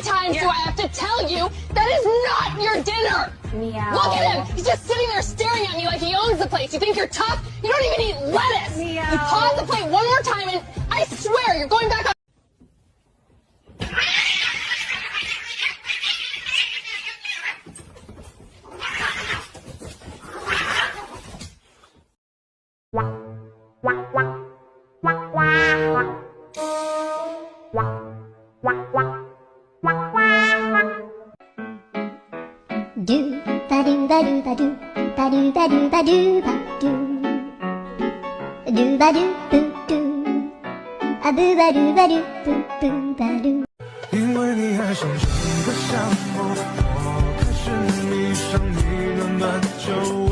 times do I have to tell you that is not your dinner? Meow. Look at him! He's just sitting there staring at me like he owns the place. You think you're tough? You don't even eat lettuce! Meow. You paw the plate one more time and I swear you're going back on. Do ba do ba do ba do ba do ba do ba do ba do ba do boo do a boo ba do ba do boo boo ba do。因为你爱上这个夏末，我开始迷上你暖暖酒窝。